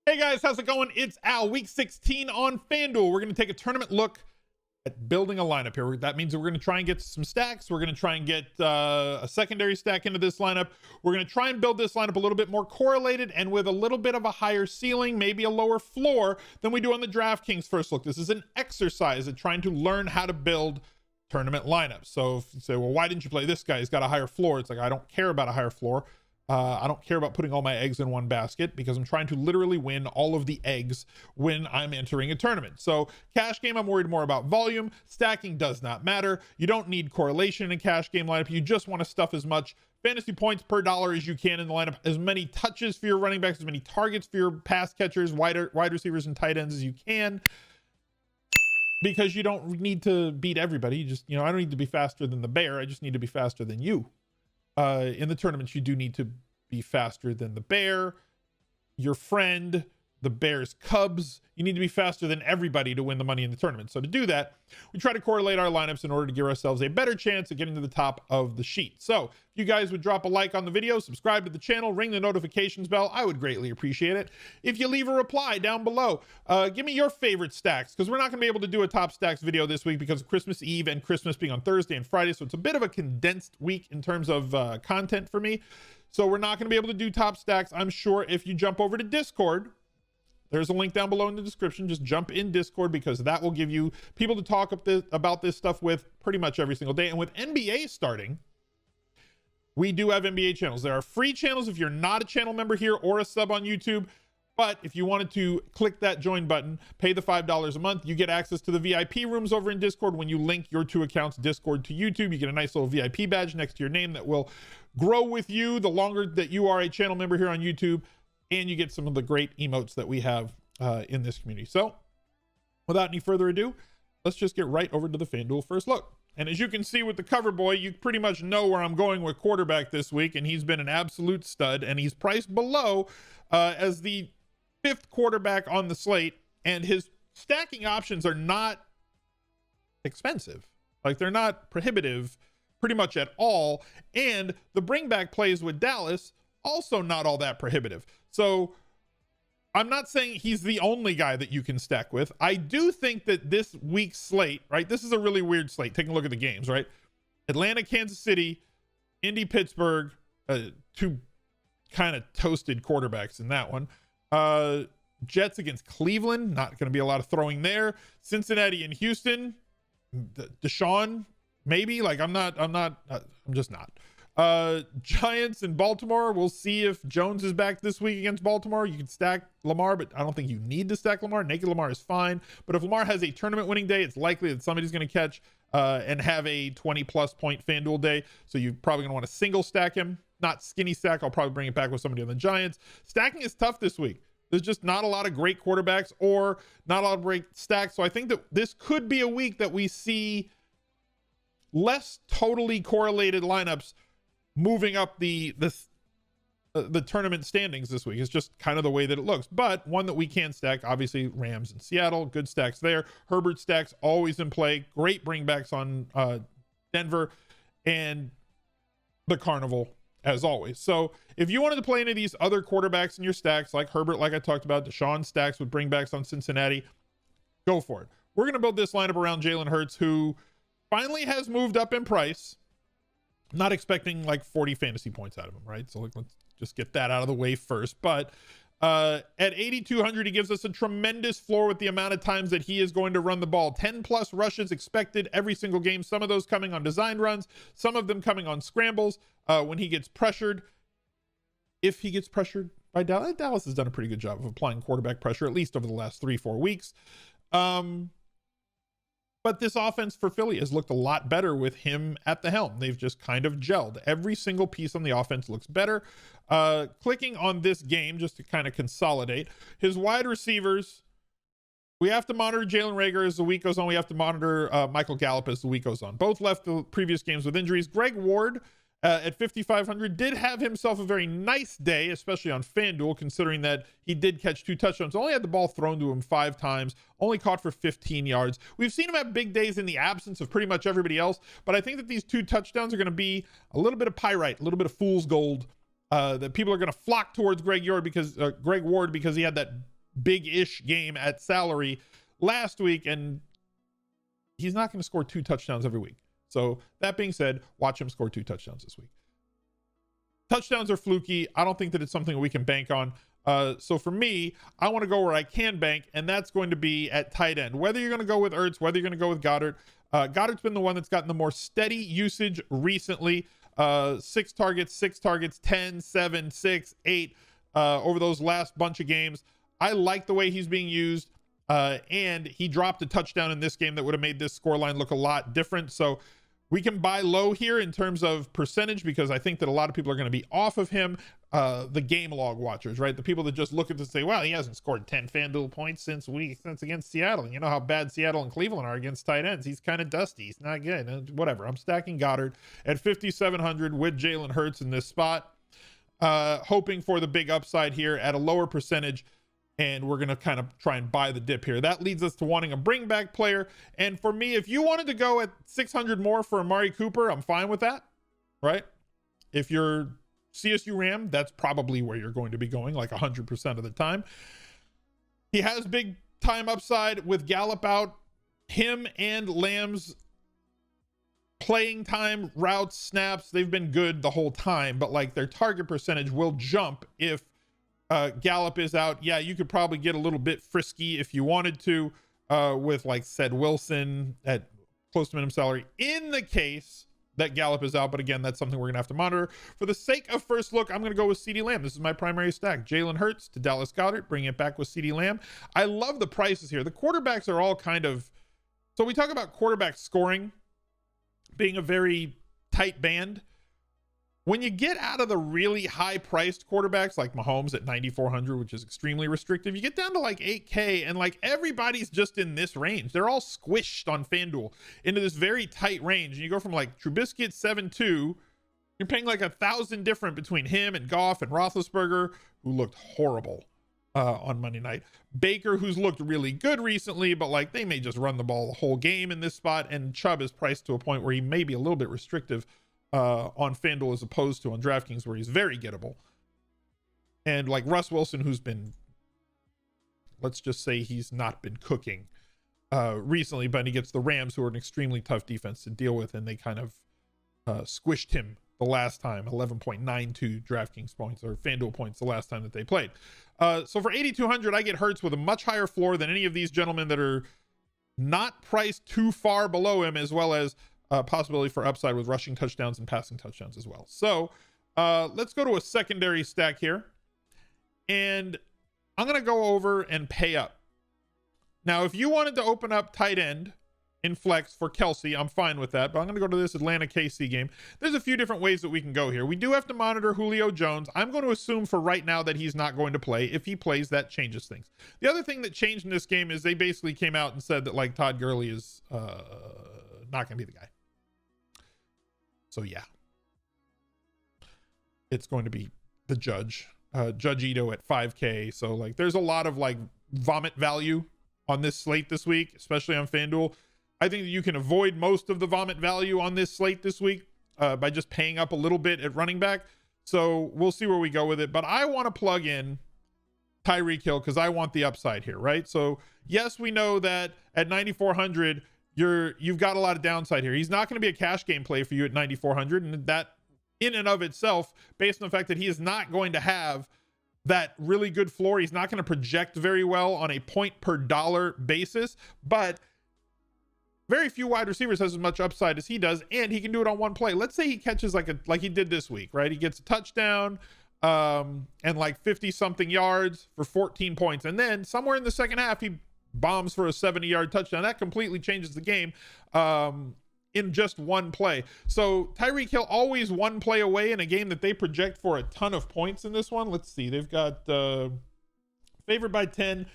Hey guys, how's it going? It's Al, week 16 on FanDuel. We're going to take a tournament look at building a lineup here. That means that we're going to try and get some stacks. We're going to try and get a secondary stack into this lineup. We're going to try and build this lineup a little bit more correlated and with a little bit of a higher ceiling, maybe a lower floor than we do on the DraftKings first look. This is an exercise at trying to learn how to build tournament lineups. So if you say, well, why didn't you play this guy? He's got a higher floor. It's like, I don't care about a higher floor. I don't care about putting all my eggs in one basket because I'm trying to literally win all of the eggs when I'm entering a tournament. So cash game, I'm worried more about volume. Stacking does not matter. You don't need correlation in a cash game lineup. You just want to stuff as much fantasy points per dollar as you can in the lineup, as many touches for your running backs, as many targets for your pass catchers, wide receivers and tight ends as you can, because you don't need to beat everybody. You just, I don't need to be faster than the bear. I just need to be faster than you. In the tournaments, you do need to be faster than the bear, your friend, the bear's cubs. You need to be faster than everybody to win the money in the tournament. So to do that, we try to correlate our lineups in order to give ourselves a better chance of getting to the top of the sheet. So if you guys would drop a like on the video, subscribe to the channel, ring the notifications bell, I would greatly appreciate it. If you leave a reply down below, give me your favorite stacks, because we're not going to be able to do a top stacks video this week because of Christmas Eve and Christmas being on Thursday and Friday. So it's a bit of a condensed week in terms of content for me. So we're not going to be able to do top stacks. I'm sure if you jump over to Discord, there's a link down below in the description. Just jump in Discord, because that will give you people to talk about this stuff with pretty much every single day. And with NBA starting, we do have NBA channels. There are free channels if you're not a channel member here or a sub on YouTube. But if you wanted to click that join button, pay the $5 a month, you get access to the VIP rooms over in Discord. When you link your two accounts, Discord to YouTube, you get a nice little VIP badge next to your name that will grow with you the longer that you are a channel member here on YouTube. And you get some of the great emotes that we have in this community. So without any further ado, let's just get right over to the FanDuel first look. And as you can see with the cover boy, you pretty much know where I'm going with quarterback this week. And he's been an absolute stud, and he's priced below as the 5th quarterback on the slate. And his stacking options are not expensive. Like, they're not prohibitive pretty much at all. And the bring back plays with Dallas, also not all that prohibitive. So I'm not saying he's the only guy that you can stack with. I do think that this week's slate, right? This is a really weird slate. Taking a look at the games, right? Atlanta, Kansas City, Indy, Pittsburgh, two kind of toasted quarterbacks in that one. Jets against Cleveland, not going to be a lot of throwing there. Cincinnati and Houston, Deshaun, maybe. Like, I'm just not. Giants in Baltimore, we'll see if Jones is back this week against Baltimore. You can stack Lamar, but I don't think you need to stack Lamar. Naked Lamar is fine, but if Lamar has a tournament winning day, it's likely that somebody's going to catch and have a 20+ point FanDuel day. So you're probably going to want to single stack him, not skinny stack. I'll probably bring it back with somebody on the Giants. Stacking is tough this week. There's just not a lot of great quarterbacks or not a lot of great stacks. So I think that this could be a week that we see less totally correlated lineups moving up the tournament standings this week. Is just kind of the way that it looks. But one that we can stack, obviously, Rams and Seattle, good stacks there. Herbert stacks always in play. Great bringbacks on Denver and the Carnival, as always. So if you wanted to play any of these other quarterbacks in your stacks, like Herbert, like I talked about, Deshaun stacks with bringbacks on Cincinnati, go for it. We're going to build this lineup around Jalen Hurts, who finally has moved up in price. Not expecting like 40 fantasy points out of him, right? So let's just get that out of the way first. But at 8,200, he gives us a tremendous floor with the amount of times that he is going to run the ball. 10+ rushes expected every single game. Some of those coming on design runs, some of them coming on scrambles when he gets pressured. If he gets pressured by Dallas, Dallas has done a pretty good job of applying quarterback pressure, at least over the last 3-4 weeks. But this offense for Philly has looked a lot better with him at the helm. They've just kind of gelled. Every single piece on the offense looks better. Clicking on this game just to kind of consolidate. His wide receivers, we have to monitor Jalen Reagor as the week goes on. We have to monitor Michael Gallup as the week goes on. Both left the previous games with injuries. Greg Ward at 5,500 did have himself a very nice day, especially on FanDuel, considering that he did catch 2 touchdowns. Only had the ball thrown to him 5 times, only caught for 15 yards. We've seen him have big days in the absence of pretty much everybody else, but I think that these 2 touchdowns are going to be a little bit of pyrite, a little bit of fool's gold, that people are going to flock towards Greg Ward because he had that big-ish game at salary last week, and he's not going to score 2 touchdowns every week. So that being said, watch him score 2 touchdowns this week. Touchdowns are fluky. I don't think that it's something we can bank on. So for me, I want to go where I can bank, and that's going to be at tight end. Whether you're going to go with Ertz, whether you're going to go with Goddard. Goddard's been the one that's gotten the more steady usage recently. 6 targets, 10, 7, 6, 8 over those last bunch of games. I like the way he's being used. And he dropped a touchdown in this game that would have made this scoreline look a lot different. So we can buy low here in terms of percentage, because I think that a lot of people are going to be off of him. The game log watchers, right? The people that just look at this and say, well, he hasn't scored 10 FanDuel points since against Seattle. And you know how bad Seattle and Cleveland are against tight ends. He's kind of dusty. He's not good. And whatever. I'm stacking Goddard at 5,700 with Jalen Hurts in this spot. Hoping for the big upside here at a lower percentage. And we're going to kind of try and buy the dip here. That leads us to wanting a bring back player. And for me, if you wanted to go at 600 more for Amari Cooper, I'm fine with that, right? If you're CSU Ram, that's probably where you're going to be going, like 100% of the time. He has big time upside with Gallup out. Him and Lamb's playing time, routes, snaps, they've been good the whole time, but like their target percentage will jump if Gallup is out. Yeah, you could probably get a little bit frisky if you wanted to with like said Wilson at close to minimum salary in the case that Gallup is out. But again, that's something we're gonna have to monitor. For the sake of first look, I'm gonna go with CeeDee Lamb. This is my primary stack. Jalen Hurts to Dallas Goedert, bring it back with CeeDee Lamb. I love the prices here. The quarterbacks are all kind of, so we talk about quarterback scoring being a very tight band. When you get out of the really high-priced quarterbacks like Mahomes at 9,400, which is extremely restrictive, you get down to like 8K, and like everybody's just in this range. They're all squished on FanDuel into this very tight range. And you go from like Trubisky at 7.2, you're paying like 1,000 different between him and Goff and Roethlisberger, who looked horrible on Monday night. Baker, who's looked really good recently, but like they may just run the ball the whole game in this spot. And Chubb is priced to a point where he may be a little bit restrictive on FanDuel as opposed to on DraftKings, where he's very gettable. And like Russ Wilson, who's been, let's just say he's not been cooking recently, but he gets the Rams, who are an extremely tough defense to deal with, and they kind of squished him the last time, 11.92 DraftKings points or FanDuel points the last time that they played. So for 8,200, I get Hurts with a much higher floor than any of these gentlemen that are not priced too far below him, as well as possibility for upside with rushing touchdowns and passing touchdowns as well. So let's go to a secondary stack here, and I'm going to go over and pay up. Now, if you wanted to open up tight end in flex for Kelsey, I'm fine with that, but I'm going to go to this Atlanta KC game. There's a few different ways that we can go here. We do have to monitor Julio Jones. I'm going to assume for right now that he's not going to play. If he plays, that changes things. The other thing that changed in this game is they basically came out and said that like Todd Gurley is not going to be the guy. So yeah, it's going to be the Judge Ito at 5K. So like there's a lot of like vomit value on this slate this week, especially on FanDuel. I think that you can avoid most of the vomit value on this slate this week by just paying up a little bit at running back. So we'll see where we go with it. But I want to plug in Tyreek Hill because I want the upside here, right? So yes, we know that at 9,400, you've got a lot of downside here. He's not going to be a cash game play for you at 9,400, and that in and of itself, based on the fact that he is not going to have that really good floor, he's not going to project very well on a point per dollar basis, but very few wide receivers has as much upside as he does, and he can do it on one play. Let's say he catches like he did this week, right? He gets a touchdown and like 50 something yards for 14 points, and then somewhere in the second half he bombs for a 70-yard touchdown. That completely changes the game in just one play. So Tyreek Hill always one play away in a game that they project for a ton of points in this one. Let's see. They've got favored by 10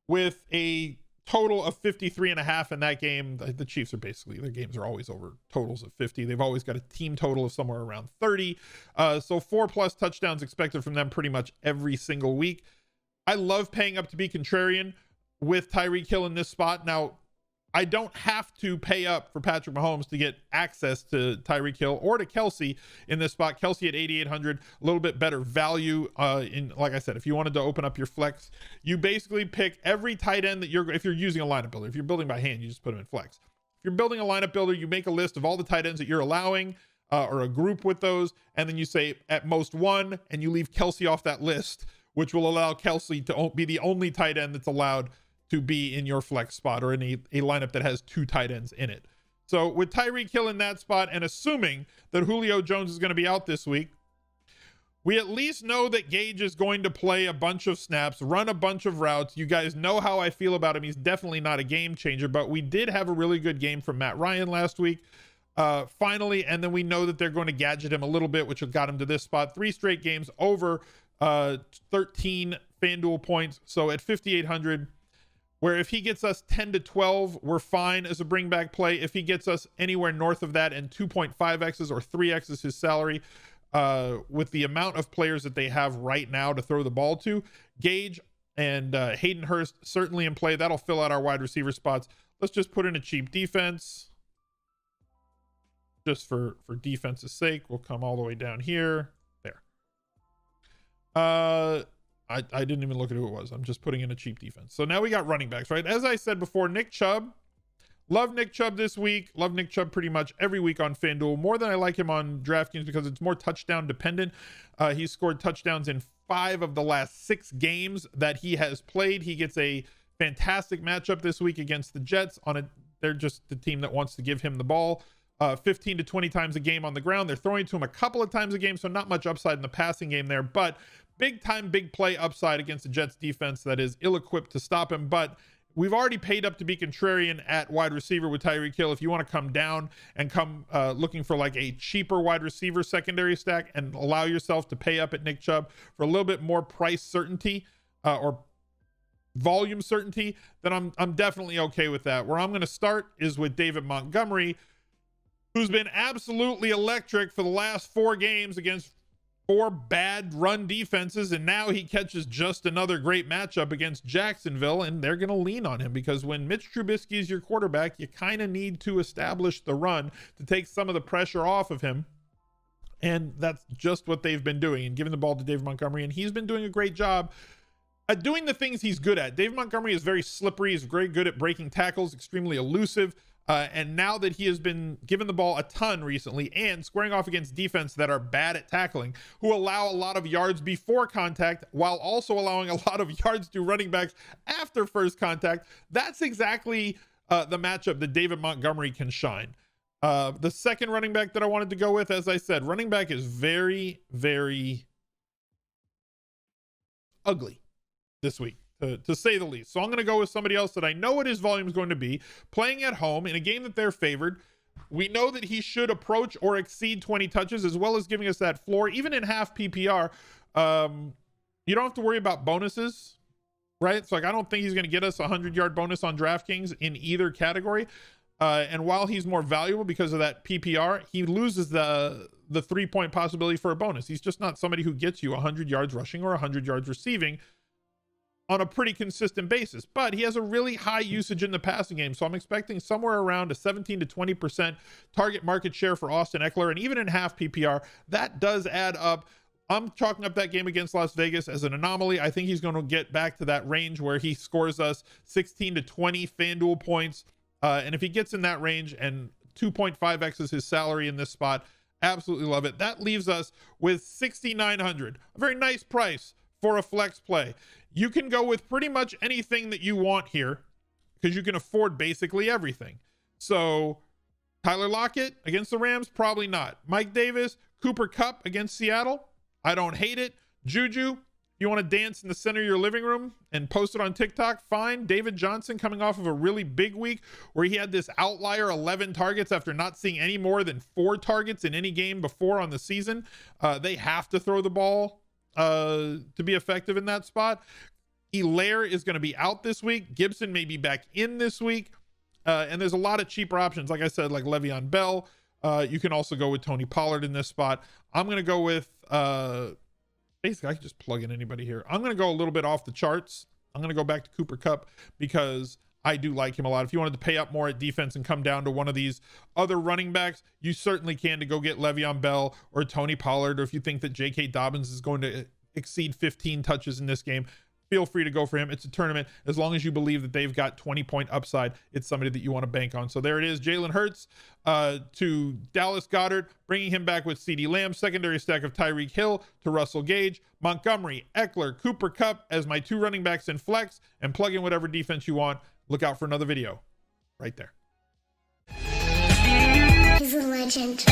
with a total of 53.5 in that game. The Chiefs are basically, their games are always over totals of 50. They've always got a team total of somewhere around 30. So 4+ touchdowns expected from them pretty much every single week. I love paying up to be contrarian with Tyreek Hill in this spot. Now, I don't have to pay up for Patrick Mahomes to get access to Tyreek Hill or to Kelsey in this spot. Kelsey at 8,800, a little bit better value. Like I said, if you wanted to open up your flex, you basically pick every tight end that if you're using a lineup builder. If you're building by hand, you just put them in flex. If you're building a lineup builder, you make a list of all the tight ends that you're allowing, or a group with those, and then you say at most one, and you leave Kelsey off that list, which will allow Kelsey to be the only tight end that's allowed to be in your flex spot or in a lineup that has 2 tight ends in it. So with Tyreek Hill in that spot, and assuming that Julio Jones is going to be out this week, we at least know that Gage is going to play a bunch of snaps, run a bunch of routes. You guys know how I feel about him. He's definitely not a game changer, but we did have a really good game from Matt Ryan last week. Finally, and then we know that they're going to gadget him a little bit, which got him to this spot. 3 straight games over 13 FanDuel points. So at 5,800, where if he gets us 10 to 12, we're fine as a bring back play. If he gets us anywhere north of that and 2.5x's or 3x's his salary, with the amount of players that they have right now to throw the ball to, Gage and Hayden Hurst certainly in play. That'll fill out our wide receiver spots. Let's just put in a cheap defense. Just for defense's sake, we'll come all the way down here. There. I didn't even look at who it was. I'm just putting in a cheap defense. So now we got running backs, right? As I said before, Nick Chubb. Love Nick Chubb this week. Love Nick Chubb pretty much every week on FanDuel. More than I like him on DraftKings because it's more touchdown dependent. He's scored touchdowns in 5 of the last 6 games that he has played. He gets a fantastic matchup this week against the Jets. They're just the team that wants to give him the ball 15 to 20 times a game on the ground. They're throwing to him a couple of times a game, so not much upside in the passing game there, but big time, big play upside against the Jets defense that is ill-equipped to stop him. But we've already paid up to be contrarian at wide receiver with Tyreek Hill. If you want to come down and come looking for like a cheaper wide receiver secondary stack and allow yourself to pay up at Nick Chubb for a little bit more price certainty or volume certainty, then I'm definitely okay with that. Where I'm going to start is with David Montgomery, who's been absolutely electric for the last 4 games against 4 bad run defenses, and now he catches just another great matchup against Jacksonville, and they're going to lean on him because when Mitch Trubisky is your quarterback, you kind of need to establish the run to take some of the pressure off of him, and that's just what they've been doing and giving the ball to David Montgomery, and he's been doing a great job at doing the things he's good at. David Montgomery is very slippery. He's very good at breaking tackles, extremely elusive. And now that he has been given the ball a ton recently and squaring off against defense that are bad at tackling, who allow a lot of yards before contact while also allowing a lot of yards to running backs after first contact, that's exactly the matchup that David Montgomery can shine. The second running back that I wanted to go with, as I said, running back is very, very ugly this week, to say the least. So I'm going to go with somebody else that I know what his volume is going to be, playing at home in a game that they're favored. We know that he should approach or exceed 20 touches, as well as giving us that floor, even in half PPR. You don't have to worry about bonuses, right? So like, I don't think he's going to get us a 100-yard bonus on DraftKings in either category. And while he's more valuable because of that PPR, he loses the 3-point possibility for a bonus. He's just not somebody who gets you 100 yards rushing or 100 yards receiving on a pretty consistent basis, but he has a really high usage in the passing game. So I'm expecting somewhere around a 17 to 20% target market share for Austin Eckler. And even in half PPR, that does add up. I'm chalking up that game against Las Vegas as an anomaly. I think he's going to get back to that range where he scores us 16 to 20 FanDuel points. And if he gets in that range and 2.5x is his salary in this spot, absolutely love it. That leaves us with 6,900, a very nice price for a flex play. You can go with pretty much anything that you want here because you can afford basically everything. So Tyler Lockett against the Rams, probably not. Mike Davis, Cooper Kupp against Seattle, I don't hate it. Juju, you want to dance in the center of your living room and post it on TikTok, fine. David Johnson coming off of a really big week where he had this outlier 11 targets after not seeing any more than 4 targets in any game before on the season. They have to throw the ball to be effective in that spot. Hilaire is going to be out this week. Gibson may be back in this week. And there's a lot of cheaper options, like I said, like Le'Veon Bell. You can also go with Tony Pollard in this spot. I'm going to go with basically I can just plug in anybody here. I'm going to go a little bit off the charts. I'm going to go back to Cooper Kupp because I do like him a lot. If you wanted to pay up more at defense and come down to one of these other running backs, you certainly can, to go get Le'Veon Bell or Tony Pollard, or if you think that J.K. Dobbins is going to exceed 15 touches in this game, feel free to go for him. It's a tournament. As long as you believe that they've got 20-point upside, it's somebody that you want to bank on. So there it is. Jalen Hurts to Dallas Goedert, bringing him back with CeeDee Lamb. Secondary stack of Tyreek Hill to Russell Gage. Montgomery, Eckler, Cooper Kupp as my 2 running backs in flex, and plug in whatever defense you want. Look out for another video right there. He's a legend.